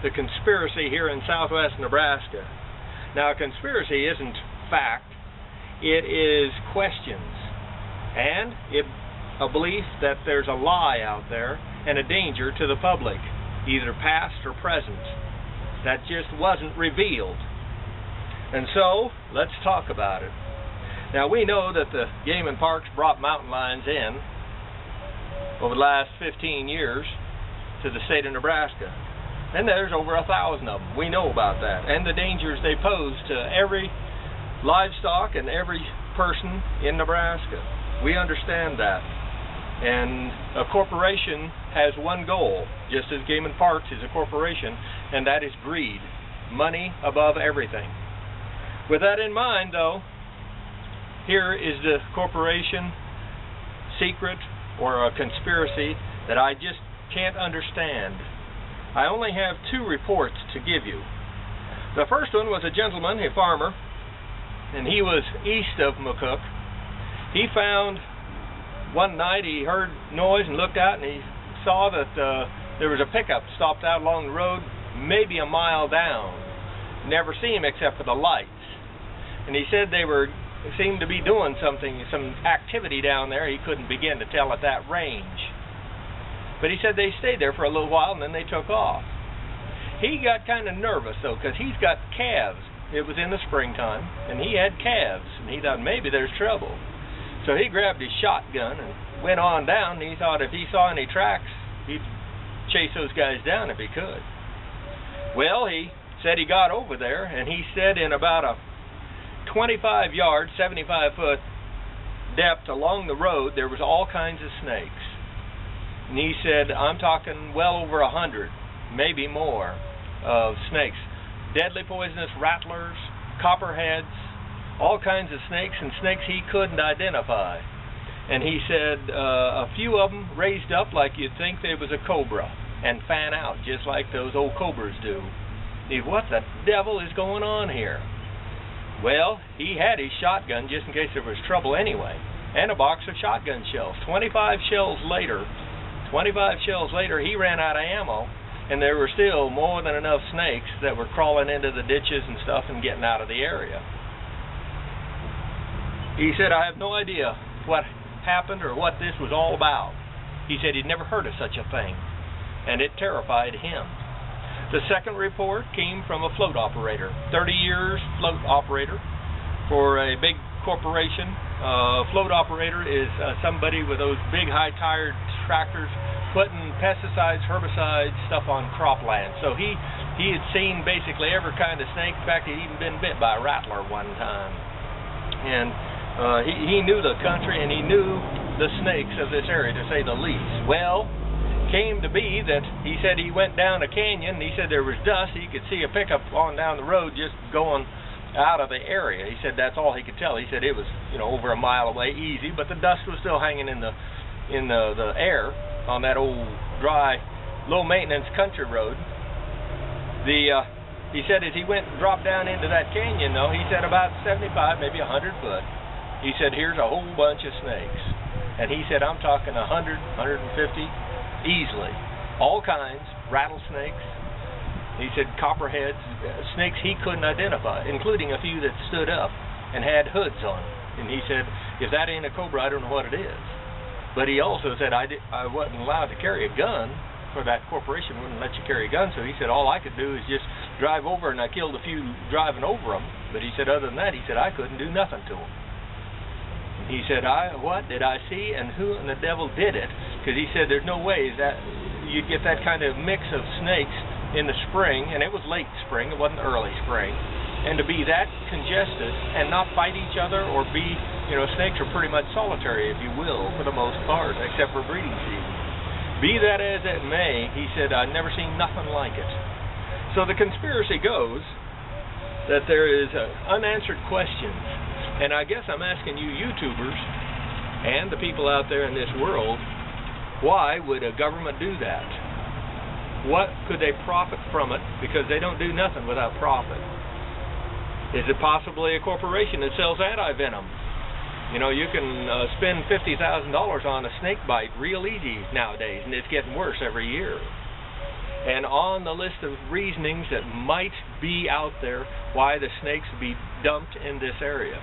the conspiracy here in southwest Nebraska. Now, a conspiracy isn't fact, it is questions, and a belief that there's a lie out there and a danger to the public, either past or present, that just wasn't revealed. And so, let's talk about it. Now, we know that the Game and Parks brought mountain lions in over the last 15 years to the state of Nebraska. And there's over 1,000 of them. We know about that. And the dangers they pose to every livestock and every person in Nebraska. We understand that. And a corporation has one goal, just as Game and Parks is a corporation, and that is greed. Money above everything. With that in mind, though, here is the corporation secret or a conspiracy that I just can't understand. I only have two reports to give you. The first one was a gentleman, a farmer, and he was east of McCook. He found one night, he heard noise and looked out, and he saw that there was a pickup stopped out along the road maybe a mile down. Never see him except for the lights. And he said they seemed to be doing something, some activity down there. He couldn't begin to tell at that range. But he said they stayed there for a little while and then they took off. He got kind of nervous though, because he's got calves. It was in the springtime and he had calves, and he thought maybe there's trouble. So he grabbed his shotgun and went on down, and he thought if he saw any tracks, he'd chase those guys down if he could. Well, he said he got over there, and he said in about a 25-yard, 75-foot depth along the road, there was all kinds of snakes. And he said, I'm talking well over 100, maybe more, of snakes. Deadly poisonous rattlers, copperheads, all kinds of snakes, and snakes he couldn't identify. And he said a few of them raised up like you'd think there was a cobra and fan out just like those old cobras do. What the devil is going on here? Well, he had his shotgun just in case there was trouble anyway, and a box of shotgun shells. 25 shells later, he ran out of ammo, and there were still more than enough snakes that were crawling into the ditches and stuff and getting out of the area. He said, I have no idea what happened or what this was all about. He said he'd never heard of such a thing, and it terrified him. The second report came from a float operator, 30 years float operator for a big corporation. Float operator is somebody with those big high-tired tractors putting pesticides, herbicides, stuff on cropland. So he had seen basically every kind of snake. In fact, he'd even been bit by a rattler one time. And he knew the country, and he knew the snakes of this area, to say the least. Well, came to be that he said he went down a canyon, and he said there was dust. He could see a pickup on down the road just going out of the area. He said that's all he could tell. He said it was, over a mile away, easy, but the dust was still hanging in the air on that old dry, low-maintenance country road. He said as he went and dropped down into that canyon, though, he said about 75, maybe 100 foot. He said here's a whole bunch of snakes, and he said I'm talking 100, 150. Easily. All kinds, rattlesnakes. He said copperheads, snakes he couldn't identify, including a few that stood up and had hoods on. And he said, if that ain't a cobra, I don't know what it is. But he also said, I wasn't allowed to carry a gun, for that corporation wouldn't let you carry a gun, so he said all I could do is just drive over, and I killed a few driving over them. But he said other than that, he said I couldn't do nothing to them. He said, what did I see, and who in the devil did it? Because he said there's no way that you'd get that kind of mix of snakes in the spring, and it was late spring, it wasn't early spring, and to be that congested and not fight each other or be, snakes are pretty much solitary, if you will, for the most part, except for breeding season. Be that as it may, he said, I've never seen nothing like it. So the conspiracy goes that there is unanswered questions. And I guess I'm asking you YouTubers and the people out there in this world, why would a government do that? What could they profit from it? Because they don't do nothing without profit. Is it possibly a corporation that sells anti-venom? You can spend $50,000 on a snake bite real easy nowadays, and it's getting worse every year. and on the list of reasonings that might be out there why the snakes would be dumped in this area.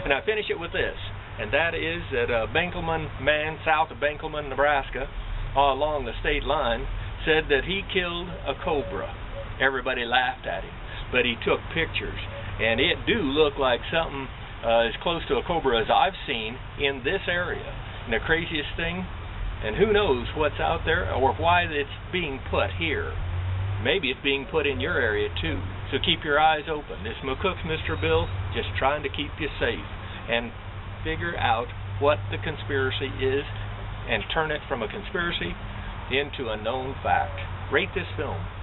And I finish it with this, and that is that a Benkelman man south of Benkelman, Nebraska, along the state line, said that he killed a cobra. Everybody laughed at him, but he took pictures, and it do look like something as close to a cobra as I've seen in this area. And the craziest thing, and who knows what's out there or why it's being put here. Maybe it's being put in your area too. So keep your eyes open. This McCook's Mr. Bill, just trying to keep you safe and figure out what the conspiracy is and turn it from a conspiracy into a known fact. Rate this film.